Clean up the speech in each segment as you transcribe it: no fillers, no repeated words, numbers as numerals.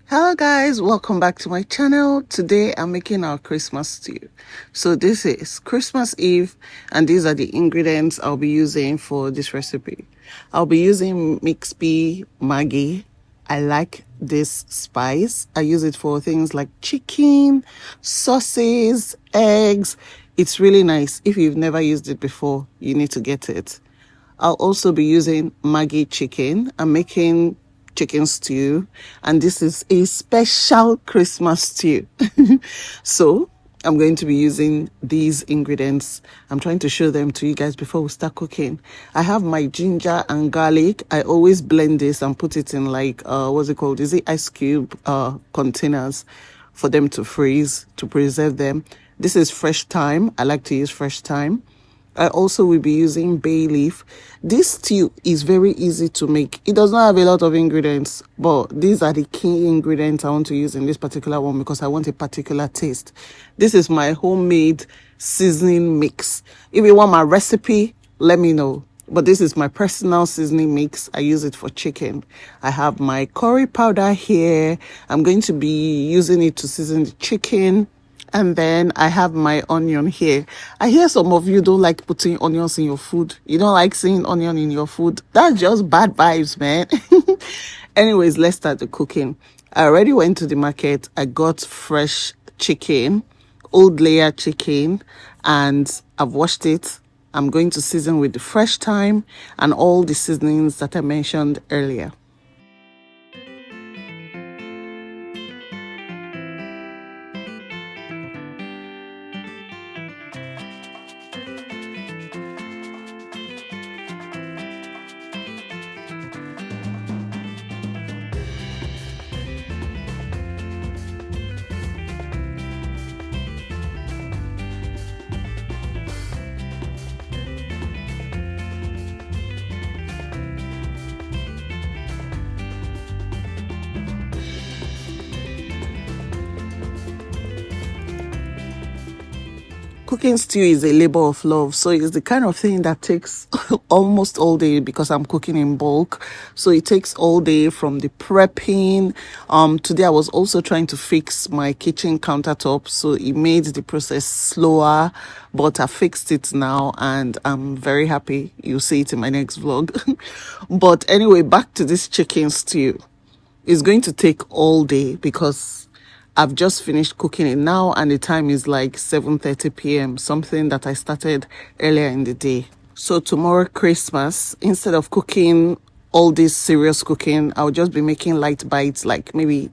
Hello guys, welcome back to my channel. Today I'm making our Christmas stew. So this is Christmas Eve and these are the ingredients I'll be using for this recipe. I'll be using mixed pea Maggi. I like this spice. I use it for things like chicken, sauces, eggs. It's really nice. If you've never used it before, you need to get it. I'll also be using Maggi chicken. I'm making chicken stew, and this is a special Christmas stew. So I'm going to be using these ingredients. I'm trying to show them to you guys before we start cooking. I have my ginger and garlic. I always blend this and put it in like what's it called? Is it ice cube containers for them to freeze to preserve them. This is fresh thyme. I like to use fresh thyme. I also will be using bay leaf. This stew is very easy to make. It does not have a lot of ingredients, but these are the key ingredients I want to use in this particular one because I want a particular taste. This is my homemade seasoning mix. If you want my recipe, let me know. But this is my personal seasoning mix. I use it for chicken. I have my curry powder here. I'm going to be using it to season the chicken. And then I have my onion here. I hear some of you don't like putting onions in your food. You don't like seeing onion in your food. That's just bad vibes, man. Anyways, let's start the cooking. I already went to the market. I got fresh chicken, old layer chicken, and I've washed it. I'm going to season with the fresh thyme and all the seasonings that I mentioned earlier. Cooking stew is a labor of love, so it's the kind of thing that takes almost all day because I'm cooking in bulk. So it takes all day from the prepping. Today I was also trying to fix my kitchen countertop, so it made the process slower, but I fixed it now and I'm very happy. You'll see it in my next vlog. But anyway, back to this chicken stew. It's going to take all day because I've just finished cooking it now and the time is like 7:30 p.m., something that I started earlier in the day. So tomorrow, Christmas, instead of cooking all this serious cooking, I'll just be making light bites, like maybe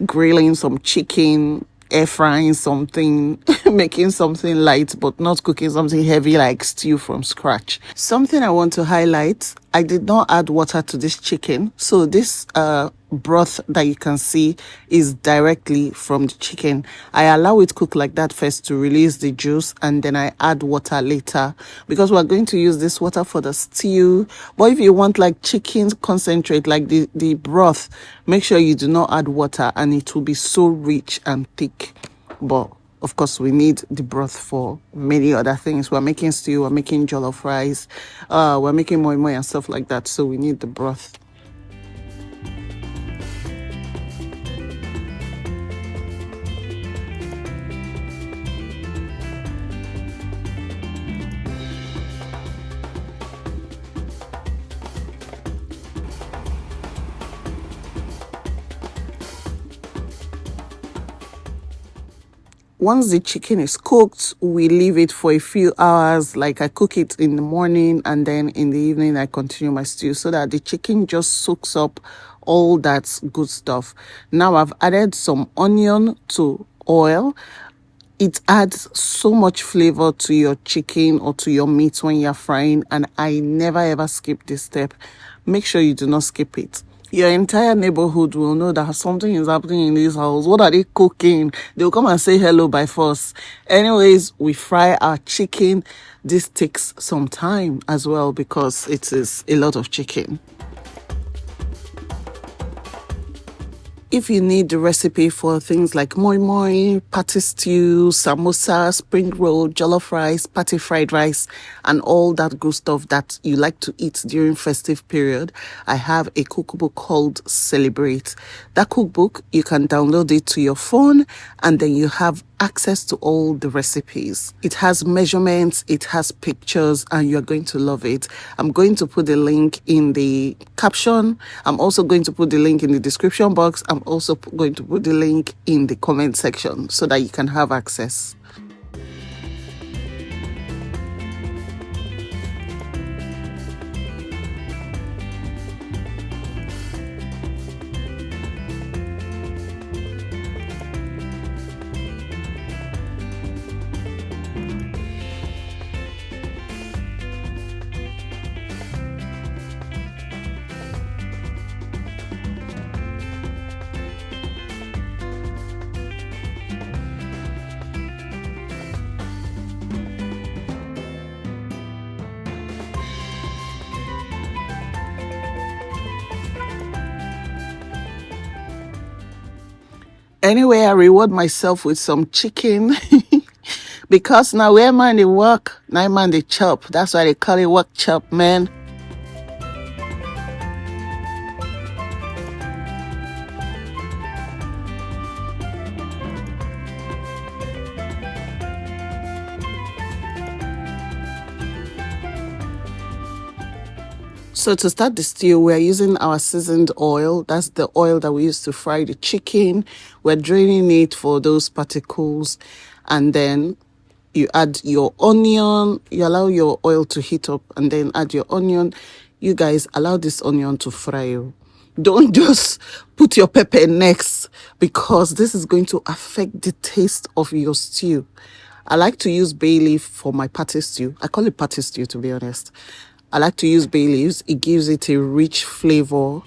grilling some chicken, air frying something, making something light, but not cooking something heavy like stew from scratch. Something I want to highlight, I did not add water to this chicken. So this broth that you can see is directly from the chicken. I allow it cook like that first to release the juice, and then I add water later because we're going to use this water for the stew. But if you want like chicken concentrate, like the broth, make sure you do not add water and it will be so rich and thick. But of course, we need the broth for many other things. We're making stew, we're making jollof rice, we're making moi moi and stuff like that. So we need the broth. Once the chicken is cooked, we leave it for a few hours. Like I cook it in the morning and then in the evening I continue my stew so that the chicken just soaks up all that good stuff. Now I've added some onion to oil. It adds so much flavor to your chicken or to your meat when you're frying, and I never ever skip this step. Make sure you do not skip it. Your entire neighborhood will know that something is happening in this house. What are they cooking? They'll come and say hello by force. Anyways, we fry our chicken. This takes some time as well because it is a lot of chicken. If you need the recipe for things like moi moi, patty stew, samosa, spring roll, jollof rice, patty fried rice, and all that good stuff that you like to eat during festive period, I have a cookbook called Celebrate. That cookbook, you can download it to your phone and then you have access to all the recipes. It has measurements, it has pictures, and you're going to love it. I'm going to put the link in the caption. I'm also going to put the link in the description box. I'm also going to put the link in the comment section so that you can have access. Anyway, I reward myself with some chicken because now where man they work, now man they chop. That's why they call it work chop, man. So to start the stew, we're using our seasoned oil. That's the oil that we use to fry the chicken. We're draining it for those particles. And then you add your onion. You allow your oil to heat up and then add your onion. You guys allow this onion to fry. Don't just put your pepper next because this is going to affect the taste of your stew. I like to use bay leaf for my patty stew. I call it patty stew, to be honest. I like to use bay leaves. It gives it a rich flavor.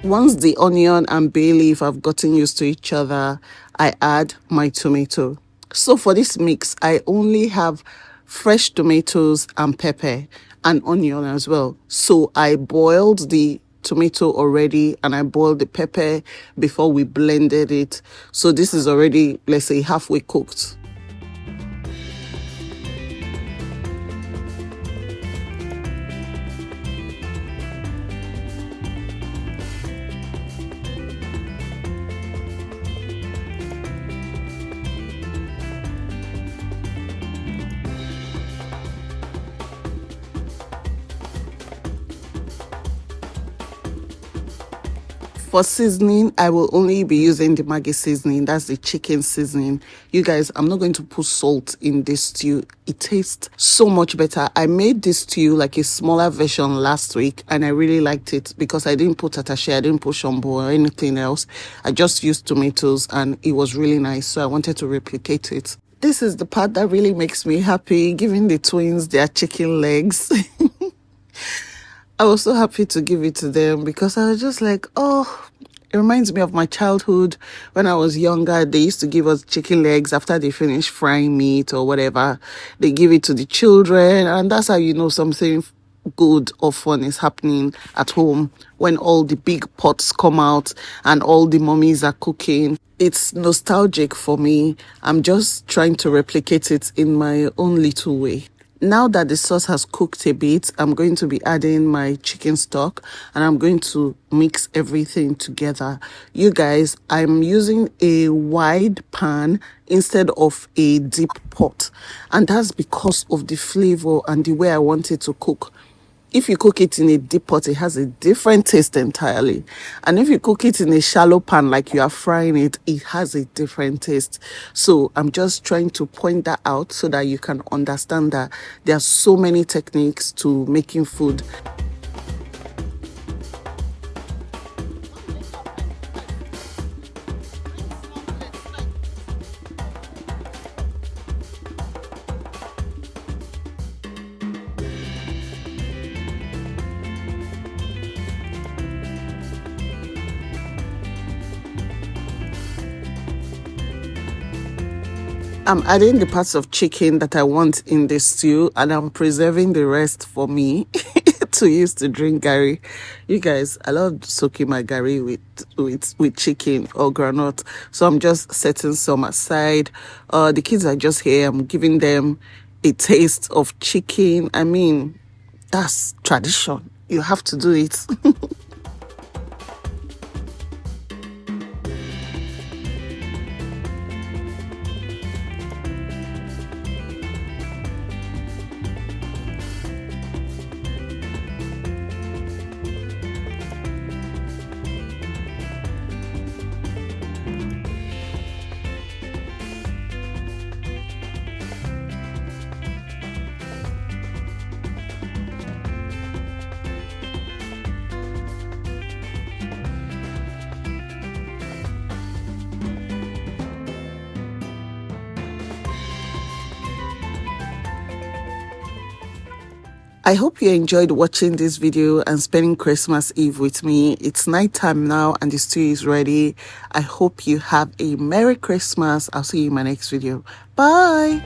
Once the onion and bay leaf have gotten used to each other, I add my tomato. So for this mix, I only have fresh tomatoes and pepper and onion as well. So I boiled the tomato already and I boiled the pepper before we blended it. So this is already, let's say, halfway cooked. For seasoning, I will only be using the Maggi seasoning. That's the chicken seasoning. You guys, I'm not going to put salt in this stew. It tastes so much better. I made this stew like a smaller version last week and I really liked it because I didn't put attache, I didn't put shombo or anything else. I just used tomatoes and it was really nice. So I wanted to replicate it. This is the part that really makes me happy, giving the twins their chicken legs. I was so happy to give it to them because I was just like, oh, it reminds me of my childhood. When I was younger, they used to give us chicken legs after they finish frying meat or whatever. They give it to the children, and that's how you know something good or fun is happening at home when all the big pots come out and all the mummies are cooking. It's nostalgic for me. I'm just trying to replicate it in my own little way. Now that the sauce has cooked a bit, I'm going to be adding my chicken stock and I'm going to mix everything together. You guys, I'm using a wide pan instead of a deep pot. And that's because of the flavor and the way I want it to cook. If you cook it in a deep pot, it has a different taste entirely. And if you cook it in a shallow pan, like you are frying it, it has a different taste. So I'm just trying to point that out so that you can understand that there are so many techniques to making food. I'm adding the parts of chicken that I want in the stew, and I'm preserving the rest for me to use to drink gari. You guys, I love soaking my gari with chicken or granite, so I'm just setting some aside. The kids are just here. I'm giving them a taste of chicken. I mean, that's tradition. You have to do it. I hope you enjoyed watching this video and spending Christmas Eve with me. It's nighttime now and the stew is ready. I hope you have a Merry Christmas. I'll see you in my next video. Bye.